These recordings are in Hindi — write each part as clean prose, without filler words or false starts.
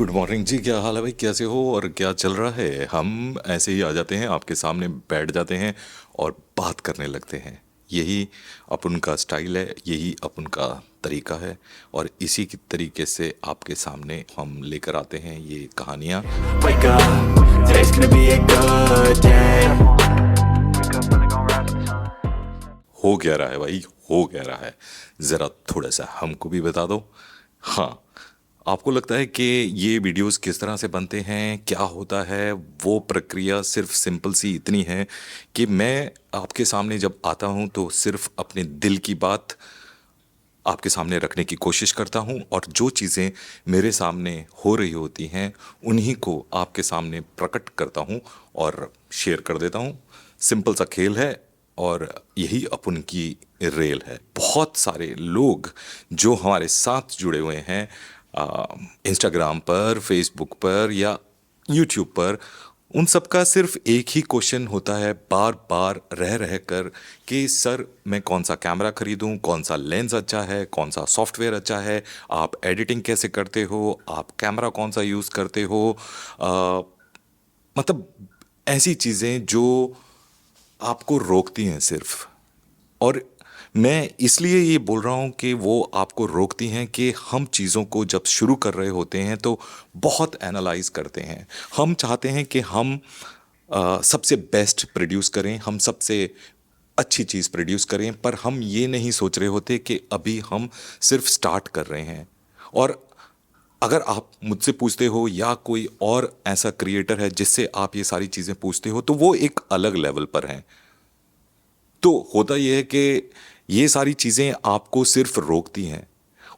गुड मॉर्निंग जी। क्या हाल है भाई? कैसे हो और क्या चल रहा है? हम ऐसे ही आ जाते हैं, आपके सामने बैठ जाते हैं और बात करने लगते हैं। यही अपन का स्टाइल है, यही अपन का तरीका है। और इसी की तरीके से आपके सामने हम लेकर आते हैं ये कहानियाँ। Wake up, today's gonna be a good day. हो क्या रहा है भाई? हो क्या रहा है? ज़रा थोड़ा सा हमको भी बता दो। हाँ, आपको लगता है कि ये वीडियोस किस तरह से बनते हैं, क्या होता है? वो प्रक्रिया सिर्फ सिंपल सी इतनी है कि मैं आपके सामने जब आता हूँ तो सिर्फ अपने दिल की बात आपके सामने रखने की कोशिश करता हूँ, और जो चीज़ें मेरे सामने हो रही होती हैं उन्हीं को आपके सामने प्रकट करता हूँ और शेयर कर देता हूँ। सिंपल सा खेल है और यही अपन की रेल है। बहुत सारे लोग जो हमारे साथ जुड़े हुए हैं इंस्टाग्राम पर, फेसबुक पर या यूट्यूब पर, उन सबका सिर्फ एक ही क्वेश्चन होता है बार बार रह रह कर कि सर मैं कौन सा कैमरा खरीदूं, कौन सा लेंस अच्छा है, कौन सा सॉफ्टवेयर अच्छा है, आप एडिटिंग कैसे करते हो, आप कैमरा कौन सा यूज़ करते हो। आ, मतलब ऐसी चीज़ें जो आपको रोकती हैं सिर्फ। और मैं इसलिए ये बोल रहा हूँ कि वो आपको रोकती हैं कि हम चीज़ों को जब शुरू कर रहे होते हैं तो बहुत एनालाइज करते हैं। हम चाहते हैं कि हम सबसे बेस्ट प्रोड्यूस करें, हम सबसे अच्छी चीज़ प्रोड्यूस करें, पर हम ये नहीं सोच रहे होते कि अभी हम सिर्फ स्टार्ट कर रहे हैं। और अगर आप मुझसे पूछते हो या कोई और ऐसा क्रिएटर है जिससे आप ये सारी चीज़ें पूछते हो, तो वो एक अलग लेवल पर हैं। तो होता यह है कि ये सारी चीज़ें आपको सिर्फ रोकती हैं,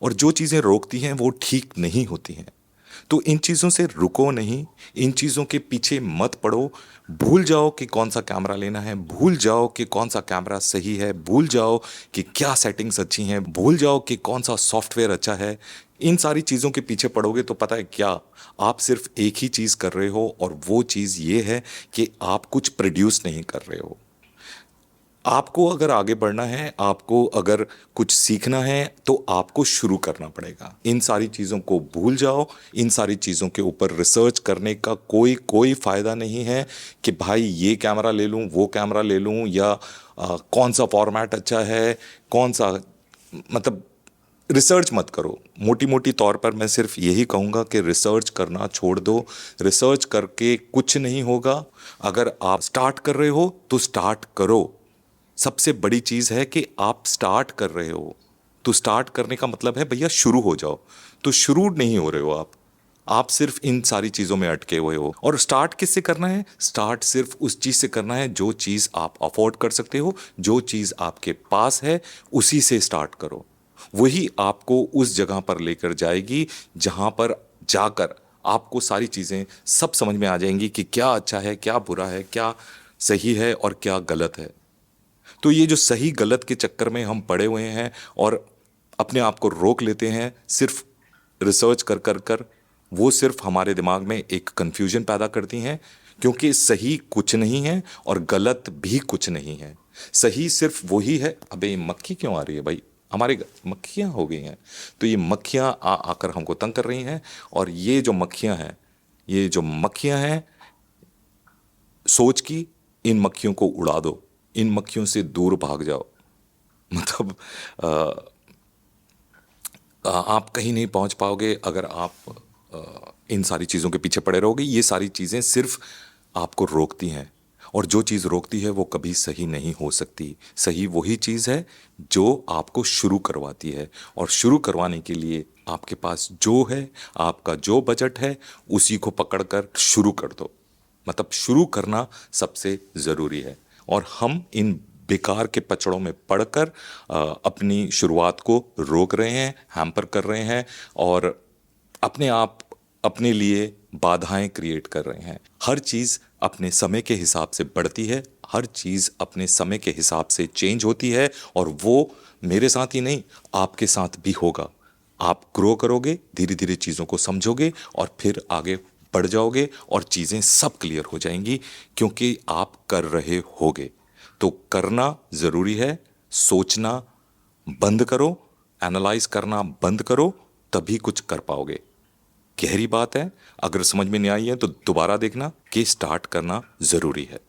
और जो चीज़ें रोकती हैं वो ठीक नहीं होती हैं। तो इन चीज़ों से रुको नहीं, इन चीज़ों के पीछे मत पड़ो। भूल जाओ कि कौन सा कैमरा लेना है, भूल जाओ कि कौन सा कैमरा सही है, भूल जाओ कि क्या सेटिंग्स अच्छी हैं, भूल जाओ कि कौन सा सॉफ्टवेयर अच्छा है। इन सारी चीज़ों के पीछे पड़ोगे तो पता है क्या, आप सिर्फ एक ही चीज़ कर रहे हो, और वो चीज़ ये है कि आप कुछ प्रोड्यूस नहीं कर रहे हो। आपको अगर आगे बढ़ना है, आपको अगर कुछ सीखना है, तो आपको शुरू करना पड़ेगा। इन सारी चीज़ों को भूल जाओ। इन सारी चीज़ों के ऊपर रिसर्च करने का कोई कोई फ़ायदा नहीं है कि भाई ये कैमरा ले लूँ, वो कैमरा ले लूँ, या कौन सा फॉर्मेट अच्छा है, कौन सा, मतलब रिसर्च मत करो। मोटी मोटी तौर पर मैं सिर्फ यही कहूँगा कि रिसर्च करना छोड़ दो। रिसर्च करके कुछ नहीं होगा। अगर आप स्टार्ट कर रहे हो तो स्टार्ट करो। सबसे बड़ी चीज है कि आप स्टार्ट कर रहे हो, तो स्टार्ट करने का मतलब है भैया शुरू हो जाओ। तो शुरू नहीं हो रहे हो आप सिर्फ इन सारी चीजों में अटके हुए हो। और स्टार्ट किससे करना है? स्टार्ट सिर्फ उस चीज से करना है जो चीज आप अफोर्ड कर सकते हो, जो चीज आपके पास है, उसी से स्टार्ट करो। वही आपको उस जगह पर लेकर जाएगी जहां पर जाकर आपको सारी चीजें सब समझ में आ जाएंगी कि क्या अच्छा है, क्या बुरा है, क्या सही है और क्या गलत है। तो ये जो सही गलत के चक्कर में हम पड़े हुए हैं और अपने आप को रोक लेते हैं सिर्फ रिसर्च कर कर कर, वो सिर्फ हमारे दिमाग में एक कंफ्यूजन पैदा करती हैं। क्योंकि सही कुछ नहीं है और गलत भी कुछ नहीं है। सही सिर्फ वही है। अबे ये मक्खी क्यों आ रही है भाई? हमारे मक्खियां हो गई हैं। तो ये मक्खियां आ आकर हमको तंग कर रही हैं। और ये जो मक्खियां हैं, ये जो मक्खियां हैं, सोच की, इन मक्खियों को उड़ा दो। इन मक्खियों से दूर भाग जाओ। मतलब आप कहीं नहीं पहुंच पाओगे अगर आप इन सारी चीज़ों के पीछे पड़े रहोगे। ये सारी चीज़ें सिर्फ आपको रोकती हैं, और जो चीज़ रोकती है वो कभी सही नहीं हो सकती। सही वही चीज़ है जो आपको शुरू करवाती है, और शुरू करवाने के लिए आपके पास जो है, आपका जो बजट है, उसी को पकड़कर शुरू कर दो। मतलब शुरू करना सबसे ज़रूरी है। और हम इन बेकार के पचड़ों में पड़कर अपनी शुरुआत को रोक रहे हैं, हैम्पर कर रहे हैं, और अपने आप अपने लिए बाधाएं क्रिएट कर रहे हैं। हर चीज़ अपने समय के हिसाब से बढ़ती है, हर चीज़ अपने समय के हिसाब से चेंज होती है, और वो मेरे साथ ही नहीं, आपके साथ भी होगा। आप ग्रो करोगे, धीरे धीरे चीज़ों को समझोगे, और फिर आगे बढ़ जाओगे, और चीज़ें सब क्लियर हो जाएंगी क्योंकि आप कर रहे होगे। तो करना ज़रूरी है। सोचना बंद करो, एनालाइज करना बंद करो, तभी कुछ कर पाओगे। गहरी बात है। अगर समझ में नहीं आई है तो दोबारा देखना कि स्टार्ट करना ज़रूरी है।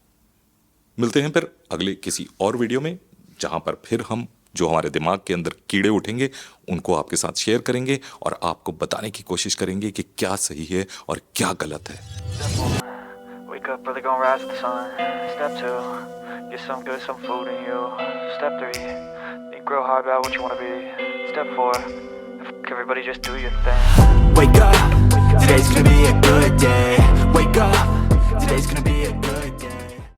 मिलते हैं फिर अगले किसी और वीडियो में, जहां पर फिर हम जो हमारे दिमाग के अंदर कीड़े उठेंगे उनको आपके साथ शेयर करेंगे और आपको बताने की कोशिश करेंगे कि क्या सही है और क्या गलत है। Wake up, brother, gonna rise with the sun. Step 2, get some good, some food in you. Step 3, think real hard about what you wanna be. Step 4, everybody just do your thing. Wake up, today's gonna be a good day. Wake up, today's gonna be a good day.